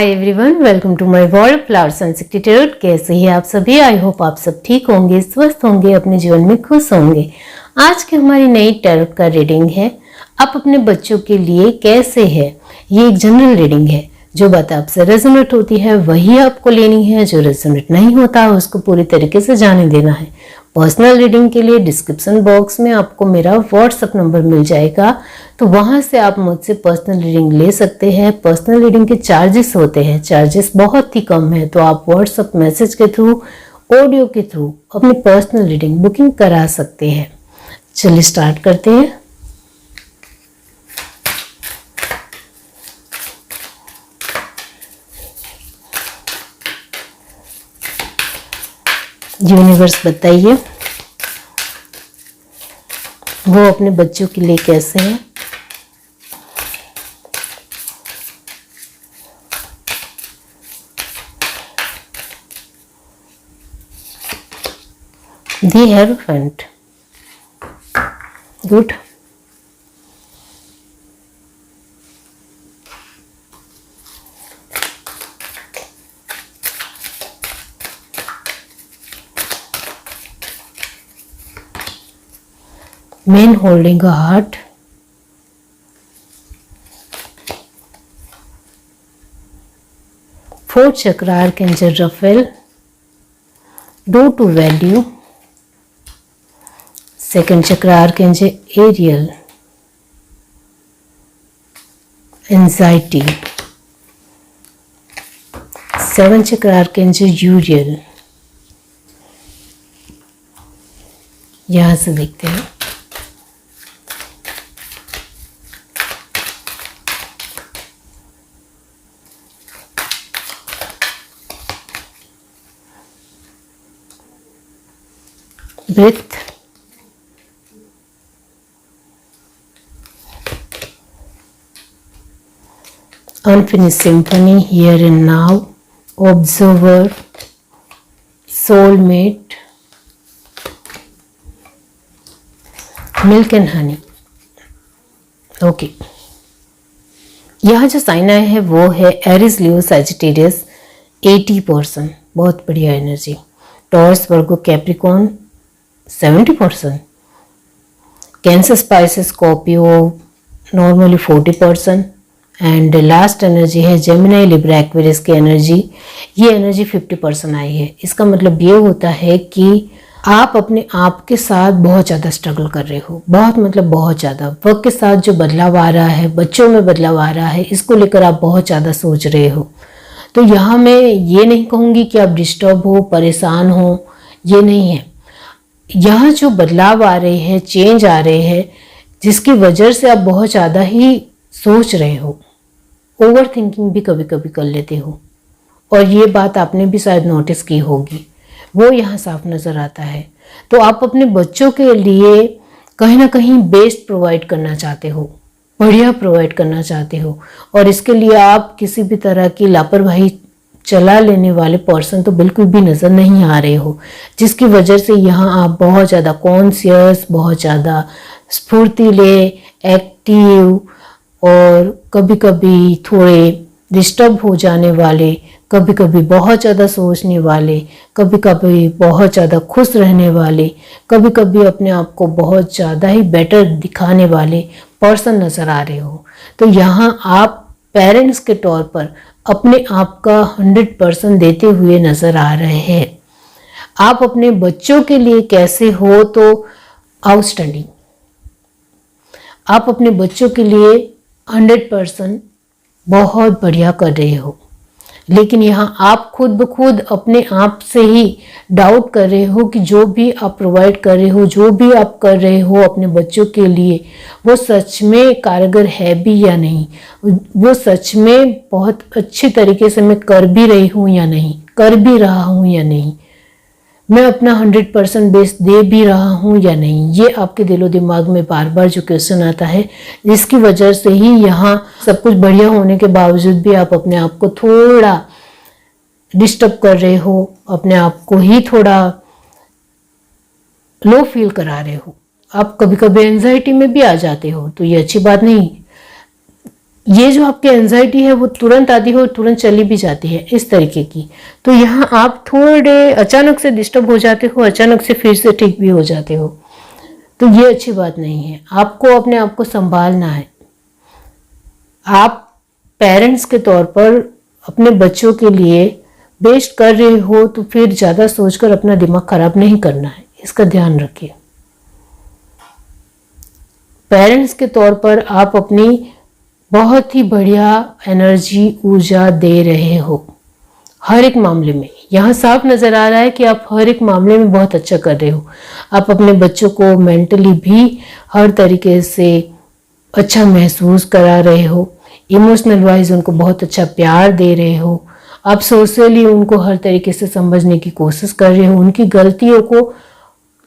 Hi everyone, welcome to my world flowers and secret tarot. कैसे हैं आप सभी? आई होप आप सब ठीक होंगे, स्वस्थ होंगे, अपने जीवन में खुश होंगे। आज की हमारी नई टैरोट का रीडिंग है आप अपने बच्चों के लिए कैसे है। ये एक जनरल रीडिंग है। जो बात आपसे रेजोनेट होती है वही आपको लेनी है, जो रेजोनेट नहीं होता है उसको पूरी तरीके से जाने देना है। पर्सनल रीडिंग के लिए डिस्क्रिप्शन बॉक्स में आपको मेरा व्हाट्सएप नंबर मिल जाएगा, तो वहां से आप मुझसे पर्सनल रीडिंग ले सकते हैं। पर्सनल रीडिंग के चार्जेस होते हैं, चार्जेस बहुत ही कम है, तो आप व्हाट्सएप मैसेज के थ्रू, ऑडियो के थ्रू अपनी पर्सनल रीडिंग बुकिंग करा सकते हैं। चलिए स्टार्ट करते हैं। यूनिवर्स बताइए वो अपने बच्चों के लिए कैसे है। The hierophant, good. Man holding a heart, fourth chakra archangel Raphael, door to value, second chakra archangel Ariel, anxiety, seventh chakra archangel Uriel। यहां से देखते हैं। Breath, unfinished symphony, here and now, observer, soulmate, milk and honey। Okay, यहाँ जो sign आया है वो है एरिस, लियो, सैजिटेरियस 80%, बहुत बढ़िया energy. Taurus, Virgo, Capricorn 70%, cancer, spices, Scorpio normally 40%, and last energy है जेमिनी, लिब्रा, एक्वेरियस की एनर्जी। ये एनर्जी 50% आई है। इसका मतलब ये होता है कि आप अपने आप के साथ बहुत ज़्यादा स्ट्रगल कर रहे हो, बहुत ज़्यादा। वक्त के साथ जो बदलाव आ रहा है, बच्चों में बदलाव आ रहा है, इसको लेकर आप बहुत ज़्यादा सोच रहे हो। तो यहाँ मैं ये नहीं कहूँगी कि आप डिस्टर्ब हो, परेशान हो, ये नहीं है। यहाँ जो बदलाव आ रहे हैं, चेंज आ रहे हैं, जिसकी वजह से आप बहुत ज़्यादा ही सोच रहे हो, ओवर थिंकिंग भी कभी कभी कर लेते हो, और ये बात आपने भी शायद नोटिस की होगी, वो यहाँ साफ नज़र आता है। तो आप अपने बच्चों के लिए कहीं ना कहीं बेस्ट प्रोवाइड करना चाहते हो, बढ़िया प्रोवाइड करना चाहते हो, और इसके लिए आप किसी भी तरह की लापरवाही चला लेने वाले पर्सन तो बिल्कुल भी नज़र नहीं आ रहे हो, जिसकी वजह से यहाँ आप बहुत ज़्यादा कॉन्शियस, बहुत ज़्यादा स्फूर्तिले, एक्टिव, और कभी कभी थोड़े डिस्टर्ब हो जाने वाले, कभी कभी बहुत ज़्यादा सोचने वाले, कभी कभी बहुत ज़्यादा खुश रहने वाले, कभी कभी अपने आप को बहुत ज़्यादा ही बेटर दिखाने वाले पर्सन नज़र आ रहे हो। तो यहाँ आप पेरेंट्स के तौर पर अपने आप का 100% देते हुए नज़र आ रहे हैं। आप अपने बच्चों के लिए कैसे हो? तो आउटस्टैंडिंग। आप अपने बच्चों के लिए 100% बहुत बढ़िया कर रहे हो, लेकिन यहाँ आप खुद ब खुद अपने आप से ही डाउट कर रहे हो कि जो भी आप प्रोवाइड कर रहे हो, जो भी आप कर रहे हो अपने बच्चों के लिए, वो सच में कारगर है भी या नहीं, वो सच में बहुत अच्छी तरीके से मैं कर भी रही हूँ या नहीं, कर भी रहा हूँ या नहीं, मैं अपना 100% बेस्ट दे भी रहा हूँ या नहीं। ये आपके दिलो दिमाग में बार बार जो क्वेश्चन आता है, जिसकी वजह से ही यहाँ सब कुछ बढ़िया होने के बावजूद भी आप अपने आप को थोड़ा डिस्टर्ब कर रहे हो, अपने आप को ही थोड़ा लो फील करा रहे हो। आप कभी कभी एंजाइटी में भी आ जाते हो, तो ये अच्छी बात नहीं। ये जो आपकी एंजाइटी है वो तुरंत आती है और तुरंत चली भी जाती है, इस तरीके की। तो यहाँ आप थोड़े अचानक से डिस्टर्ब हो जाते हो, अचानक से फिर से ठीक भी हो जाते हो, तो ये अच्छी बात नहीं है। आपको अपने आप को संभालना है। आप पेरेंट्स के तौर पर अपने बच्चों के लिए बेस्ट कर रहे हो तो फिर ज़्यादा सोचकर अपना दिमाग खराब नहीं करना है, इसका ध्यान रखिए। पेरेंट्स के तौर पर आप अपनी बहुत ही बढ़िया एनर्जी, ऊर्जा दे रहे हो हर एक मामले में। यहाँ साफ नज़र आ रहा है कि आप हर एक मामले में बहुत अच्छा कर रहे हो। आप अपने बच्चों को मेंटली भी हर तरीके से अच्छा महसूस करा रहे हो, इमोशनल वाइज उनको बहुत अच्छा प्यार दे रहे हो, आप सोशली उनको हर तरीके से समझने की कोशिश कर रहे हो, उनकी गलतियों को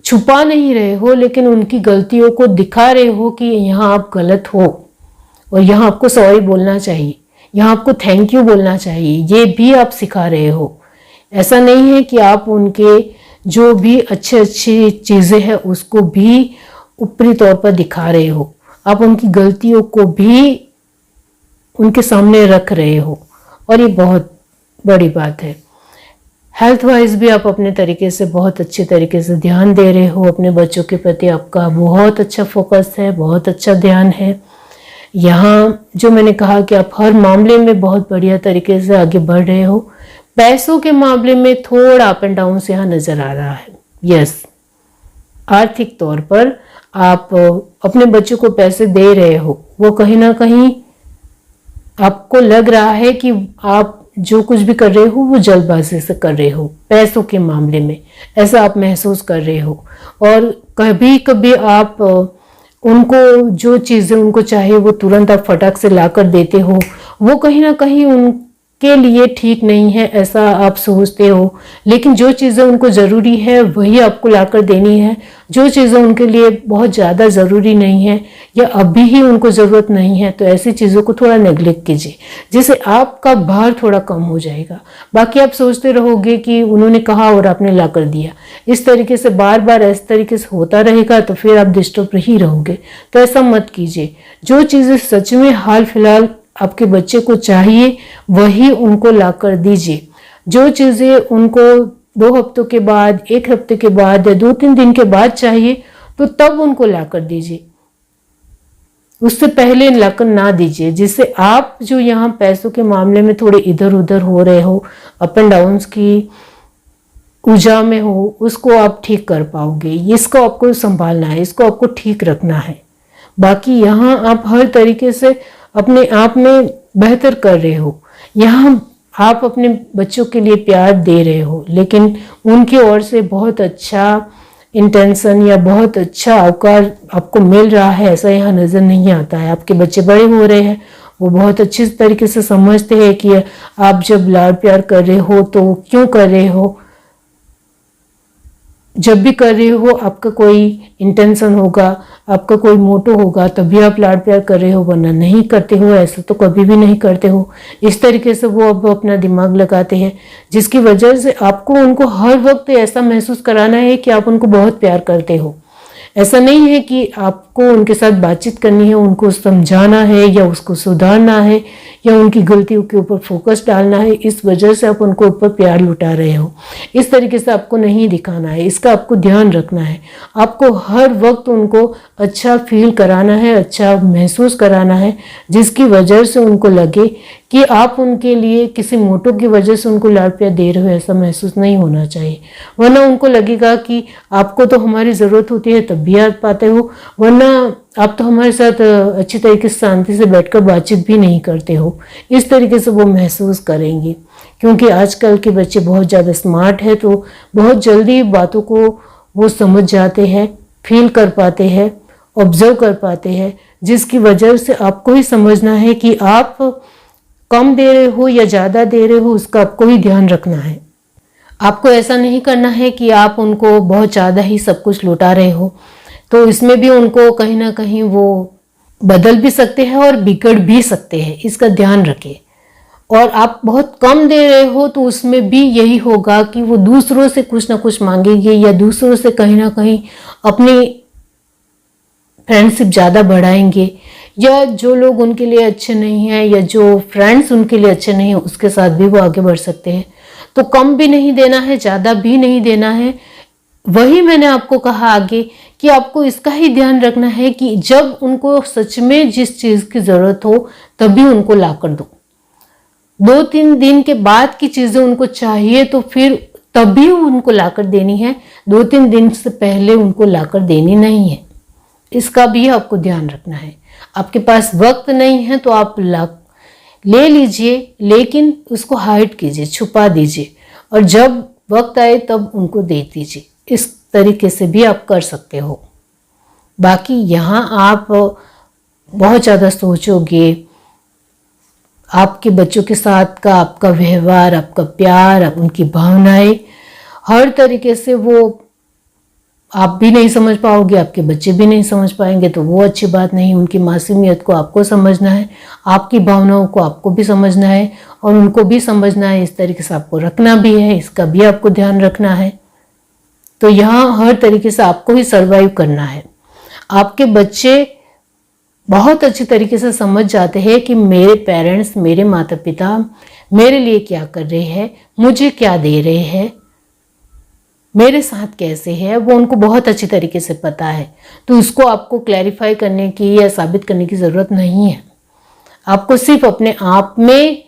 छुपा नहीं रहे हो लेकिन उनकी गलतियों को दिखा रहे हो कि यहाँ आप गलत हो और यहाँ आपको सॉरी बोलना चाहिए, यहाँ आपको थैंक यू बोलना चाहिए, ये भी आप सिखा रहे हो। ऐसा नहीं है कि आप उनके जो भी अच्छे अच्छी चीज़ें हैं उसको भी ऊपरी तौर पर दिखा रहे हो, आप उनकी गलतियों को भी उनके सामने रख रहे हो और ये बहुत बड़ी बात है। हेल्थ वाइज भी आप अपने तरीके से बहुत अच्छे तरीके से ध्यान दे रहे हो। अपने बच्चों के प्रति आपका बहुत अच्छा फोकस है, बहुत अच्छा ध्यान है। यहाँ जो मैंने कहा कि आप हर मामले में बहुत बढ़िया तरीके से आगे बढ़ रहे हो। पैसों के मामले में थोड़ा अप एंड डाउन से यहाँ नज़र आ रहा है। यस, आर्थिक तौर पर आप अपने बच्चों को पैसे दे रहे हो, वो कहीं ना कहीं आपको लग रहा है कि आप जो कुछ भी कर रहे हो वो जल्दबाजी से कर रहे हो। पैसों के मामले में ऐसा आप महसूस कर रहे हो और कभी कभी आप उनको जो चीज़ें उनको चाहिए वो तुरंत आप फटाक से ला कर देते हो, वो कहीं ना कहीं उनके लिए ठीक नहीं है, ऐसा आप सोचते हो। लेकिन जो चीज़ें उनको ज़रूरी है वही आपको ला कर देनी है। जो चीज़ें उनके लिए बहुत ज़्यादा ज़रूरी नहीं है या अभी ही उनको ज़रूरत नहीं है तो ऐसी चीज़ों को थोड़ा नेग्लेक्ट कीजिए, जिससे आपका भार थोड़ा कम हो जाएगा। बाकी आप सोचते रहोगे कि उन्होंने कहा और आपने ला कर दिया, इस तरीके से बार बार इस तरीके से होता रहेगा तो फिर आप डिस्टर्ब ही रहोगे। तो ऐसा मत कीजिए। जो चीज़ें सच में हाल फिलहाल आपके बच्चे को चाहिए वही उनको ला कर दीजिए। जो चीज़ें उनको 2 हफ्तों के बाद, 1 हफ्ते के बाद या 2-3 दिन के बाद चाहिए तो तब उनको ला कर दीजिए, उससे पहले लाकर ना दीजिए, जिससे आप जो यहाँ पैसों के मामले में थोड़े इधर उधर हो रहे हो, अप एंड डाउन्स की ऊर्जा में हो, उसको आप ठीक कर पाओगे। इसको आपको संभालना है, इसको आपको ठीक रखना है। बाकी यहाँ आप हर तरीके से अपने आप में बेहतर कर रहे हो। यहाँ आप अपने बच्चों के लिए प्यार दे रहे हो लेकिन उनकी ओर से बहुत अच्छा इंटेंशन या बहुत अच्छा अवकार आपको मिल रहा है ऐसा यहाँ नज़र नहीं आता है। आपके बच्चे बड़े हो रहे हैं, वो बहुत अच्छे तरीके से समझते हैं कि आप जब लाड प्यार कर रहे हो तो क्यों कर रहे हो। जब भी कर रहे हो आपका कोई इंटेंशन होगा, आपका कोई मोटो होगा, तभी आप लाड प्यार कर रहे हो, वरना नहीं करते हो, ऐसा तो कभी भी नहीं करते हो। इस तरीके से वो अब अपना दिमाग लगाते हैं, जिसकी वजह से आपको उनको हर वक्त ऐसा महसूस कराना है कि आप उनको बहुत प्यार करते हो। ऐसा नहीं है कि आपको उनके साथ बातचीत करनी है, उनको समझाना है या उसको सुधारना है या उनकी गलतियों के ऊपर फोकस डालना है, इस वजह से आप उनको ऊपर प्यार लुटा रहे हो। इस तरीके से आपको नहीं दिखाना है, इसका आपको ध्यान रखना है। आपको हर वक्त उनको अच्छा फील कराना है, अच्छा महसूस कराना है, जिसकी वजह से उनको लगे कि आप उनके लिए किसी मोटो की वजह से उनको लाड प्यार दे रहे हो, ऐसा महसूस नहीं होना चाहिए। वरना उनको लगेगा कि आपको तो हमारी ज़रूरत होती है तब भी आप पाते हो, वरना आप तो हमारे साथ अच्छी तरीके से शांति से बैठकर बातचीत भी नहीं करते हो। इस तरीके से वो महसूस करेंगे, क्योंकि आजकल के बच्चे बहुत ज़्यादा स्मार्ट है तो बहुत जल्दी बातों को वो समझ जाते हैं, फील कर पाते हैं, ऑब्जर्व कर पाते हैं, जिसकी वजह से आपको ही समझना है कि आप कम दे रहे हो या ज़्यादा दे रहे हो, उसका आपको ही ध्यान रखना है। आपको ऐसा नहीं करना है कि आप उनको बहुत ज़्यादा ही सब कुछ लौटा रहे हो, तो इसमें भी उनको कहीं ना कहीं वो बदल भी सकते हैं और बिगड़ भी सकते हैं, इसका ध्यान रखें। और आप बहुत कम दे रहे हो तो उसमें भी यही होगा कि वो दूसरों से कुछ ना कुछ मांगेंगे या दूसरों से कहीं ना कहीं अपनी फ्रेंडशिप ज़्यादा बढ़ाएंगे या जो लोग उनके लिए अच्छे नहीं हैं या जो फ्रेंड्स उनके लिए अच्छे नहीं हैं उसके साथ भी वो आगे बढ़ सकते हैं। तो कम भी नहीं देना है, ज़्यादा भी नहीं देना है। वही मैंने आपको कहा आगे कि आपको इसका ही ध्यान रखना है कि जब उनको सच में जिस चीज़ की ज़रूरत हो तभी उनको ला कर दो। 2-3 दिन के बाद की चीज़ें उनको चाहिए तो फिर तभी उनको लाकर देनी है, 2-3 दिन से पहले उनको लाकर देनी नहीं है। इसका भी आपको ध्यान रखना है। आपके पास वक्त नहीं है तो आप ले लीजिए, लेकिन उसको हाइड कीजिए, छुपा दीजिए, और जब वक्त आए तब उनको दे दीजिए। इस तरीके से भी आप कर सकते हो। बाकी यहाँ आप बहुत ज़्यादा सोचोगे, आपके बच्चों के साथ का आपका व्यवहार, आपका प्यार, उनकी भावनाएं, हर तरीके से वो आप भी नहीं समझ पाओगे, आपके बच्चे भी नहीं समझ पाएंगे, तो वो अच्छी बात नहीं। उनकी मासूमियत को आपको समझना है, आपकी भावनाओं को आपको भी समझना है और उनको भी समझना है। इस तरीके से आपको रखना भी है, इसका भी आपको ध्यान रखना है। तो यहाँ हर तरीके से आपको ही सर्वाइव करना है। आपके बच्चे बहुत अच्छी तरीके से समझ जाते हैं कि मेरे पेरेंट्स, मेरे माता पिता मेरे लिए क्या कर रहे हैं, मुझे क्या दे रहे हैं, मेरे साथ कैसे है, वो उनको बहुत अच्छी तरीके से पता है। तो इसको आपको क्लैरिफाई करने की या साबित करने की ज़रूरत नहीं है। आपको सिर्फ अपने आप में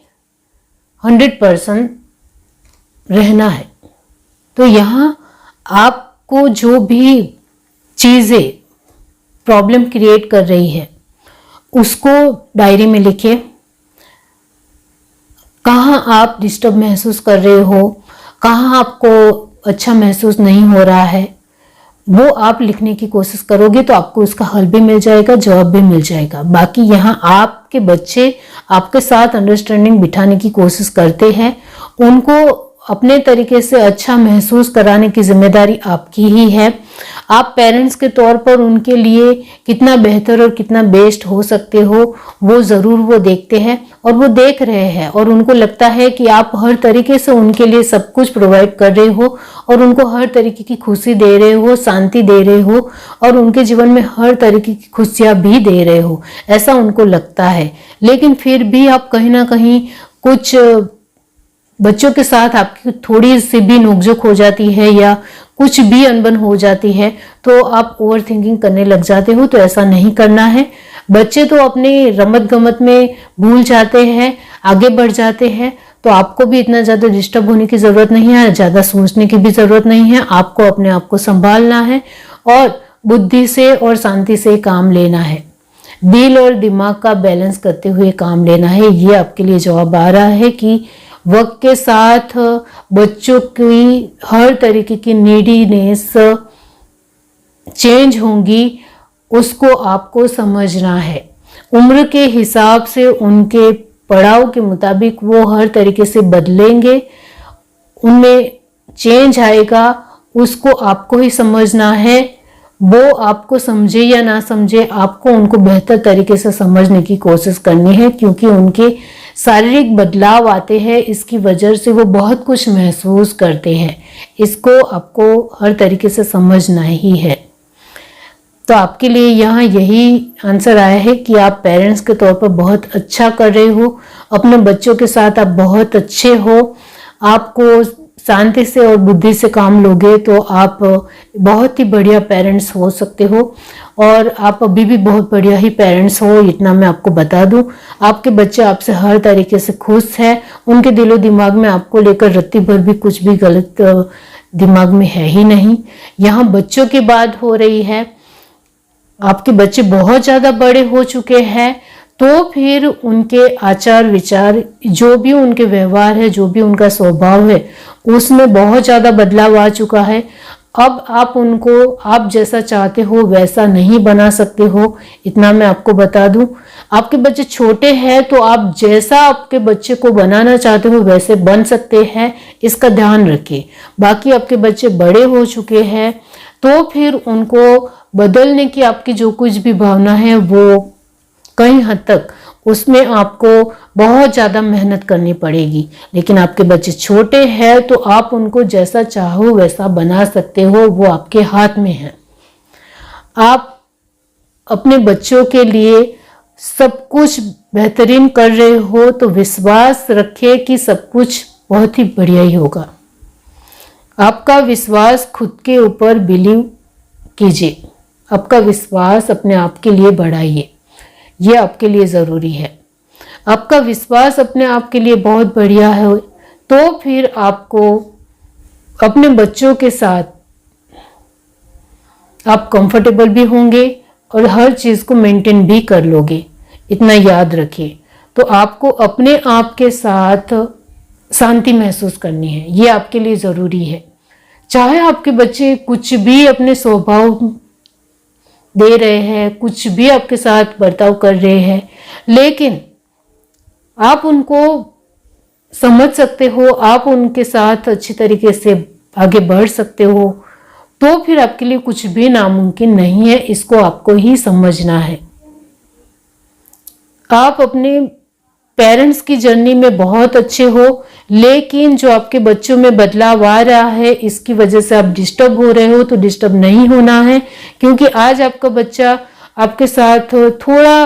100% रहना है। तो यहाँ आपको जो भी चीज़ें प्रॉब्लम क्रिएट कर रही है उसको डायरी में लिखिए। कहाँ आप डिस्टर्ब महसूस कर रहे हो, कहाँ आपको अच्छा महसूस नहीं हो रहा है, वो आप लिखने की कोशिश करोगे तो आपको उसका हल भी मिल जाएगा, जवाब भी मिल जाएगा। बाकी यहाँ आपके बच्चे आपके साथ अंडरस्टैंडिंग बिठाने की कोशिश करते हैं, उनको अपने तरीके से अच्छा महसूस कराने की जिम्मेदारी आपकी ही है। आप पेरेंट्स के तौर पर उनके लिए कितना बेहतर और कितना बेस्ट हो सकते हो वो ज़रूर वो देखते हैं और वो देख रहे हैं, और उनको लगता है कि आप हर तरीके से उनके लिए सब कुछ प्रोवाइड कर रहे हो और उनको हर तरीके की खुशी दे रहे हो, शांति दे रहे हो और उनके जीवन में हर तरीके की खुशियाँ भी दे रहे हो, ऐसा उनको लगता है। लेकिन फिर भी आप कहीं ना कहीं कुछ बच्चों के साथ आपकी थोड़ी सी भी नोकझोंक हो जाती है या कुछ भी अनबन हो जाती है तो आप ओवर थिंकिंग करने लग जाते हो। तो ऐसा नहीं करना है। बच्चे तो अपने रमत गमत में भूल जाते हैं, आगे बढ़ जाते हैं, तो आपको भी इतना ज़्यादा डिस्टर्ब होने की ज़रूरत नहीं है, ज़्यादा सोचने की भी ज़रूरत नहीं है। आपको अपने आप को संभालना है और बुद्धि से और शांति से काम लेना है। दिल और दिमाग का बैलेंस करते हुए काम लेना है। ये आपके लिए जवाब आ रहा है कि वक्त के साथ बच्चों की हर तरीके की नीडीनेस चेंज होंगी, उसको आपको समझना है। उम्र के हिसाब से उनके पड़ाव के मुताबिक वो हर तरीके से बदलेंगे, उनमें चेंज आएगा, उसको आपको ही समझना है। वो आपको समझे या ना समझे, आपको उनको बेहतर तरीके से समझने की कोशिश करनी है, क्योंकि उनके शारीरिक बदलाव आते हैं, इसकी वजह से वो बहुत कुछ महसूस करते हैं। इसको आपको हर तरीके से समझना ही है। तो आपके लिए यहाँ यही आंसर आया है कि आप पेरेंट्स के तौर पर बहुत अच्छा कर रहे हो, अपने बच्चों के साथ आप बहुत अच्छे हो। आपको शांति से और बुद्धि से काम लोगे तो आप बहुत ही बढ़िया पेरेंट्स हो सकते हो, और आप अभी भी बहुत बढ़िया ही पेरेंट्स हो, इतना मैं आपको बता दूं। आपके बच्चे आपसे हर तरीके से खुश है, उनके दिलो दिमाग में आपको लेकर रत्ती भर भी कुछ भी गलत दिमाग में है ही नहीं। यहाँ बच्चों की बात हो रही है, आपके बच्चे बहुत ज़्यादा बड़े हो चुके हैं, तो फिर उनके आचार विचार, जो भी उनके व्यवहार है, जो भी उनका स्वभाव है, उसमें बहुत ज़्यादा बदलाव आ चुका है। अब आप उनको आप जैसा चाहते हो वैसा नहीं बना सकते हो, इतना मैं आपको बता दूं। आपके बच्चे छोटे हैं तो आप जैसा आपके बच्चे को बनाना चाहते हो वैसे बन सकते हैं, इसका ध्यान रखिए। बाकी आपके बच्चे बड़े हो चुके हैं तो फिर उनको बदलने की आपकी जो कुछ भी भावना है वो कई हद तक उसमें आपको बहुत ज़्यादा मेहनत करनी पड़ेगी। लेकिन आपके बच्चे छोटे हैं तो आप उनको जैसा चाहो वैसा बना सकते हो, वो आपके हाथ में है। आप अपने बच्चों के लिए सब कुछ बेहतरीन कर रहे हो तो विश्वास रखिए कि सब कुछ बहुत ही बढ़िया ही होगा। आपका विश्वास खुद के ऊपर बिलीव कीजिए, आपका विश्वास अपने आप के लिए बढ़ाइए, ये आपके लिए ज़रूरी है। आपका विश्वास अपने आप के लिए बहुत बढ़िया है तो फिर आपको अपने बच्चों के साथ आप कंफर्टेबल भी होंगे और हर चीज़ को मेंटेन भी कर लोगे। इतना याद रखिए। तो आपको अपने आप के साथ शांति महसूस करनी है, ये आपके लिए ज़रूरी है। चाहे आपके बच्चे कुछ भी अपने स्वभाव दे रहे हैं, कुछ भी आपके साथ बर्ताव कर रहे हैं, लेकिन आप उनको समझ सकते हो, आप उनके साथ अच्छी तरीके से आगे बढ़ सकते हो, तो फिर आपके लिए कुछ भी नामुमकिन नहीं है। इसको आपको ही समझना है। आप अपने पेरेंट्स की जर्नी में बहुत अच्छे हो, लेकिन जो आपके बच्चों में बदलाव आ रहा है इसकी वजह से आप डिस्टर्ब हो रहे हो, तो डिस्टर्ब नहीं होना है। क्योंकि आज आपका बच्चा आपके साथ थोड़ा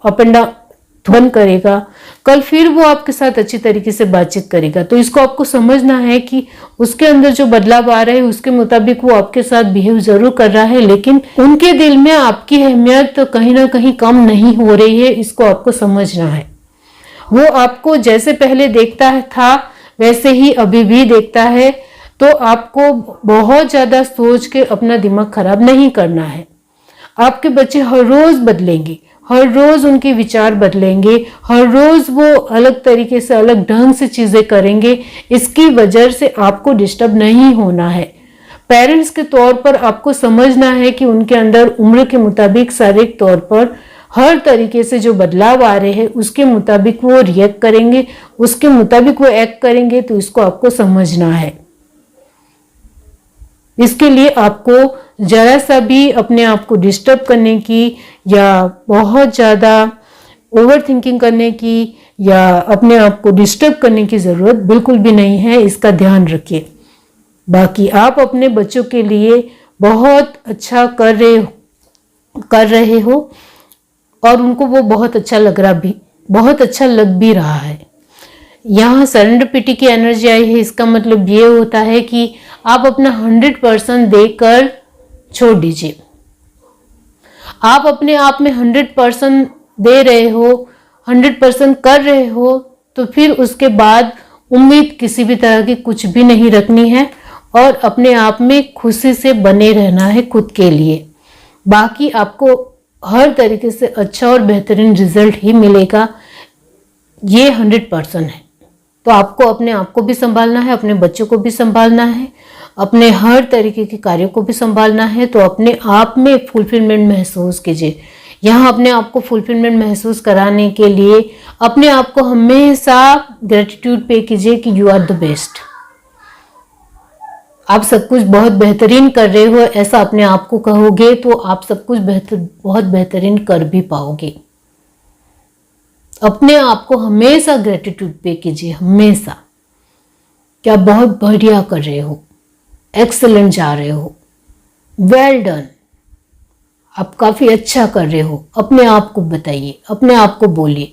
अप एंड डाउन करेगा, कल फिर वो आपके साथ अच्छी तरीके से बातचीत करेगा। तो इसको आपको समझना है कि उसके अंदर जो बदलाव आ रहा है उसके मुताबिक वो आपके साथ बिहेव जरूर कर रहा है, लेकिन उनके दिल में आपकी अहमियत कहीं ना कहीं कम नहीं हो रही है। इसको आपको समझना है। वो आपको जैसे पहले देखता था वैसे ही अभी भी देखता है, तो आपको बहुत ज़्यादा सोच के अपना दिमाग खराब नहीं करना है। आपके बच्चे हर रोज़ बदलेंगे, हर रोज़ उनके विचार बदलेंगे, हर रोज़ वो अलग तरीके से अलग ढंग से चीज़ें करेंगे। इसकी वजह से आपको डिस्टर्ब नहीं होना है। पेरेंट्स के तौर पर आपको समझना है कि उनके अंदर उम्र के मुताबिक शारीरिक तौर पर हर तरीके से जो बदलाव आ रहे हैं उसके मुताबिक वो रिएक्ट करेंगे, उसके मुताबिक वो एक्ट करेंगे। तो इसको आपको समझना है। इसके लिए आपको जरा सा भी अपने आप को डिस्टर्ब करने की या बहुत ज़्यादा ओवर थिंकिंग करने की या अपने आप को डिस्टर्ब करने की ज़रूरत बिल्कुल भी नहीं है। इसका ध्यान रखिए। बाकी आप अपने बच्चों के लिए बहुत अच्छा कर रहे हो और उनको वो बहुत अच्छा लग भी रहा है। यहाँ सेरेंडिपिटी की एनर्जी आई है। इसका मतलब ये होता है कि आप अपना 100% देकर छोड़ दीजिए। आप अपने आप में 100% दे रहे हो, 100% कर रहे हो, तो फिर उसके बाद उम्मीद किसी भी तरह की कुछ भी नहीं रखनी है और अपने आप में खुशी से बने रहना है खुद के लिए। बाकी आपको हर तरीके से अच्छा और बेहतरीन रिजल्ट ही मिलेगा, ये 100% है। तो आपको अपने आप को भी संभालना है, अपने बच्चों को भी संभालना है, अपने हर तरीके के कार्यों को भी संभालना है। तो अपने आप में फुलफिलमेंट महसूस कीजिए। यहाँ अपने आप को फुलफिलमेंट महसूस कराने के लिए अपने आप को हमेशा ग्रेटिट्यूड पे कीजिए कि यू आर द बेस्ट। आप सब कुछ बहुत बेहतरीन कर रहे हो, ऐसा अपने आप को कहोगे तो आप सब कुछ बहुत बेहतरीन कर भी पाओगे। अपने आप को हमेशा ग्रेटिट्यूड पे कीजिए, हमेशा कि आप बहुत बढ़िया कर रहे हो, एक्सीलेंट जा रहे हो, वेल डन, आप काफ़ी अच्छा कर रहे हो। अपने आप को बताइए, अपने आप को बोलिए,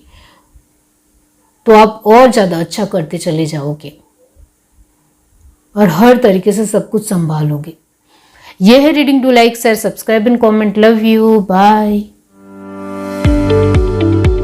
तो आप और ज़्यादा अच्छा करते चले जाओगे और हर तरीके से सब कुछ संभालोगे। यह है reading. Do like, share, subscribe and comment. Love you, bye.